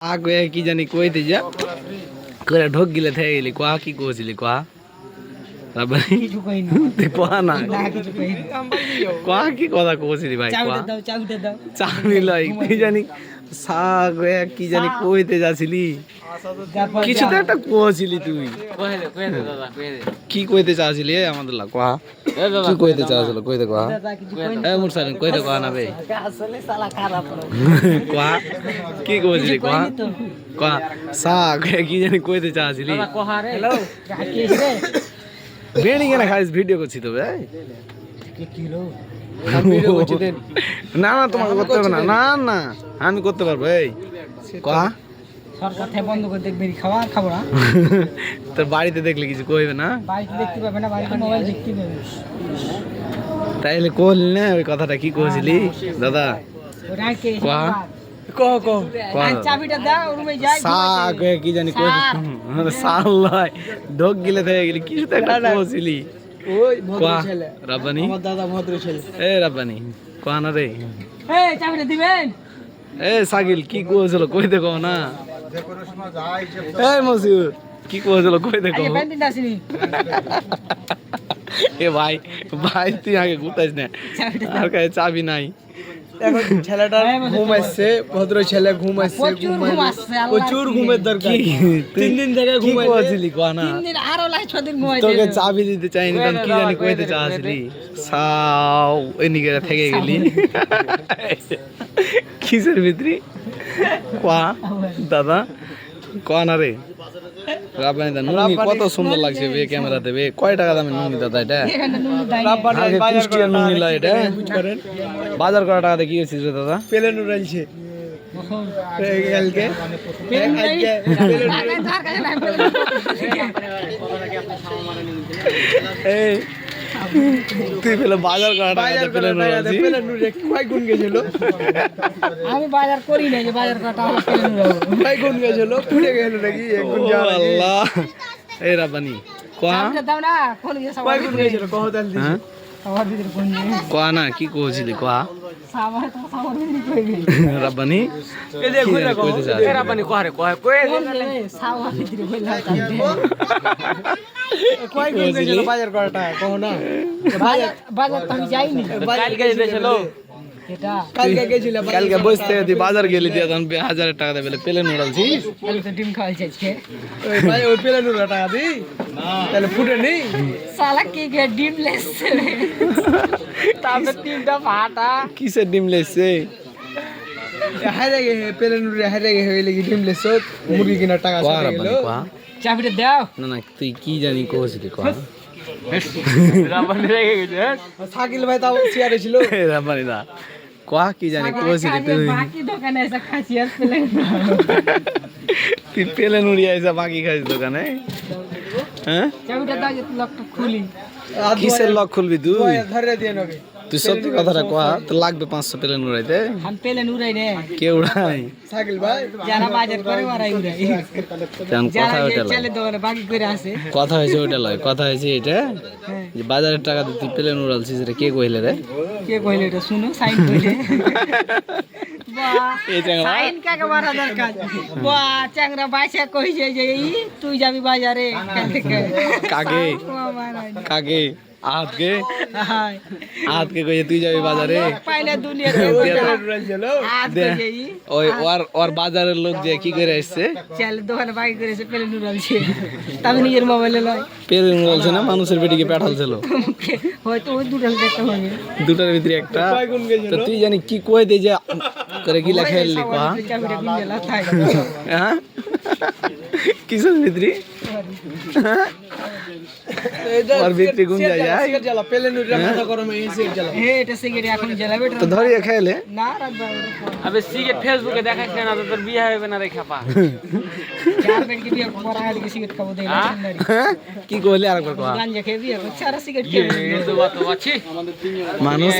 আগে কি জানি কইতে যা করে ঢোক গিলে থেকে গেলি কোয়া কি কইছিলি কোয়া রাবানি কিছু কইনি তুই কোয়া না কিছু কইনি কোয়া কি কথা কইছিলি ভাই কোয়া চাবিটা দাও চাবি লই কি জানি সাগে কি জানি কইতে যাছিলি কিছু তো একটা কইছিলি তুই কইতে দাদা কইতে কি কইতে চাইছিলি আমাদের লা কোয়া কি কইতে চাইছিল কইতে কোয়া এ মুরসালিন কইতে কোয়া না বে আসলে শালা খারাপ কোয়া কি কইছিলি কোয়া কোয়া সাগে কি জানি কইতে চাইছিলি দাদা কোয়া রে হ্যালো রাকেশ রে বেড়ি কেন খাইস ভিডিও করছি তো ভাই কি কিলো ভিডিও করছি দেন না না তোমাকে করতে হবে না না না আমি করতে পারবো এই কোয়া সরকার থেকে বন্ধ করে দেখবে খাওয়া খাবো না তোর বাড়িতে দেখলে কিছু কইবে না বাড়িতে দেখতে পাবে না বাড়িতে মোবাইল দেখতে পাবে তাইলে কল না ওই কথাটা কি কইছিলি দাদা রাকে কোয়া কো কোয়া চাবিটা দাও রুমে যাই সাগে কি জানি কই সাল্লাই ঢোক গিলে থেকে গেলি কিছু তো একটা কইছিলি ওই ভদ্র ছেলে রাব্বানি আমার দাদা ভদ্র ছেলে এ রাব্বানি কোয়া না রে এই চাবিটা দিবেন এ সাগিল কি কইছিল কই দেখো না এই মসিউর কি কইছিল কই দেখো এই ব্যান্ডিন আসিনি এ ভাই ভাই তুই আগে গুতাইস না আর কাছে চাবি নাই এখন ছেলেটার ঘুম আসছে ভদ্র ছেলে ঘুম আসছে প্রচুর ঘুমের দরকার 3 দিন থেকে ঘুম আসছিলি কোয়া না 3 দিন আরো লাই 6 দিন ঘুমাই তোকে চাবি দিতে চাইনি তখন কি জানি কইতে চাইছিলি সাও এনিকে থেকে গেলি কিসের ভিতরি কোয়া দাদা কোয়া না রে রাব্বানি দা নুনি কত সুন্দর লাগছে বে ক্যামেরাতে বে কয় টাকা দামের নুনি দাদা এটা রাব্বানি বাজার করে নুনি লা এটা বাজার করা টাকা দিয়ে কি হইছে রে দাদা পেলে নুরাইছে কালকে এই তুই পেলে বাজার করা টাকা পেলে নুরাইছি পেলে নুরে কয় গুণ গেছিল আমি বাজার করি না যে বাজার করা টাকা পেলে নুরাবো কয় গুণ গেছিল পুড়ে গেল নাকি এক গুণ যা আল্লাহ এই রাব্বানি কোয়া দাও না কোন গেছে কয় গুণ গেছিল কহ দাল দিছি আমার ভিতর কোন কোয়া না কি কইছিলি কোয়া সাবার তো সাবার ভিতর কই গেল রাব্বানি এই যে কই রাখো এই রাব্বানি কোয়া রে কোয়া কই সাবার ভিতর কইলা কয় গুণ গেছিল বাজার করা টাকা কহ না বাজার তো আমি যাইনি কালকে গেছিল এটা কালকে গেছিল কালকে বসতে দি বাজার গেলি দিয়া তখন 1000 টাকা দেবে পেলে নুরালছি তাহলে তো ডিম খাওয়াইছে আজকে ওই ভাই ওই পেলে নুরা টাকা দি না তাহলে ফুটে নি শালা কি গে ডিম লেছে তারপর ডিমটা ফাটা কিসের ডিম লেছে হারে গে পেলে নুরা হারে গে হইলে কি ডিম লেছো মুরগি কিনা টাকা সাথে গেল চাবিটা দাও না না তুই কি জানি কইছিলি কো রাব্বানি রেগে গেছে সাকিল ভাই তাও চেয়ারে ছিল রাব্বানি দা কোয়া কি জানি কইছিলি তুই বাকি দোকানে এসে খাসি আর পেলে তুই পেলে নুড়ি আইসা বাকি খাইছ দোকানে হ্যাঁ চাবিটা দাও যে লকটা খুলি কিসের লক খুলবি তুই ধরে দিয়ে নবে তুই সত্যি কথাটা কোয়া তো লাগবে 500 পেলে নুরাইতে আমি পেলে নুরাই রে কে উড়াই সাকিল ভাই যারা বাজার করে ওরাই উড়াই জান কথা ওটা চলে দোকানে বাকি করে আসে কথা হইছে ওটা লয় কথা হইছে এটা যে বাজারের টাকা দিয়ে তুই পেলে নুরালছিস রে কে কইলে রে কে কইলে এটা শুনো সাইন কইলে বাহ এই চ্যাংরা সাইন কাকে মারা দরকার বাহ চ্যাংরা বাইসা কইছে যে তুই যাবি বাজারে কাকে কাকে आज के कोई तू जाबी बाजारे पहले दुनिया और बाजारेर लोक जे की करे আসছে চল দোকানে বাকি করেছে পেলে নুরালছে তবে নিজের মোবাইলে লয় পেলে নুরালছে না মানুষের বেটিকে পাঠালছিল হয়তো ওই দুটার একটা হবে দুটার ভিতরে একটা তো তুই জানি কি কই দে যে করে কি লেখা এলি কোয়া চাবিটা গুঞ্জলা থাই হ্যাঁ কিসের ভিতরে और ভিতরে গুঞ্জা যায় সিগারেট জ্বালা পেলে নুরা মাথা গরম এই সিগারেট জ্বালা এটা সিগারেট এখন জ্বালাবে তো ধরিয়ে খেলে না রাখবা আবে সিগারেট ফেসবুকে দেখাইছ না তো তোর বিয়ে হবে না রে খাপা চার বেন কি বিয়ে করা আগে কি সিগারেট খাবো দেই না কি কইলে আরেকবার কয়া গাঞ্জা খেয়ে বিয়ে চার সিগারেট খেয়ে এই তো বাত আছে মানুষ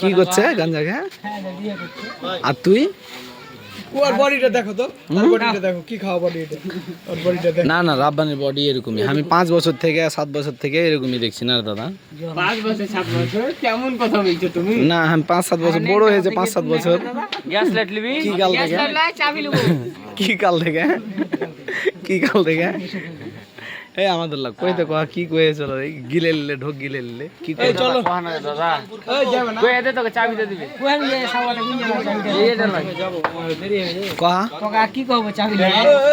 কি করছে গাঞ্জা খেয়ে হ্যাঁ বিয়ে করছে আর তুই ওর বডিটা দেখো তো, ওর বডিটা দেখো কি খাওয়া বডি এটা, ওর বডিটা দেখো। না না, রাব্বানির বডি এরকমই। আমি 5 বছর থেকে 7 বছর থেকে এরকমই দেখছি না দাদা। 5 বছর 7 বছর কেমন কথা বলছো তুমি? না আমি 5-7 বছর বড় হয়েছে, 5-7 বছর। গ্যাস লাইট লিবি? কি কাল থেকে? গ্যাস লাইট চাবি লব। কি কাল থেকে? কি কাল থেকে? এই আমাদের লাগ কইতে কয়া কি কয়ে চলো, গিলেলে ঢোক গিলেলে কি কই চলো কোহানা দাদা। এই যাবে না। কই এতে তোকে চাবি দে দিবে। কোহান নিয়ে সাওয়াটা গুঞ্জে না চাবি দে। এইটা লাগে যাব দেরি হয়ে যাবে। কয়া তোকে কি কইব চাবি দে।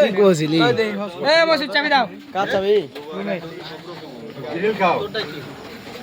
কি কইছিলি? এই বসে চাবি দাও। কার চাবি? জিরেল খাও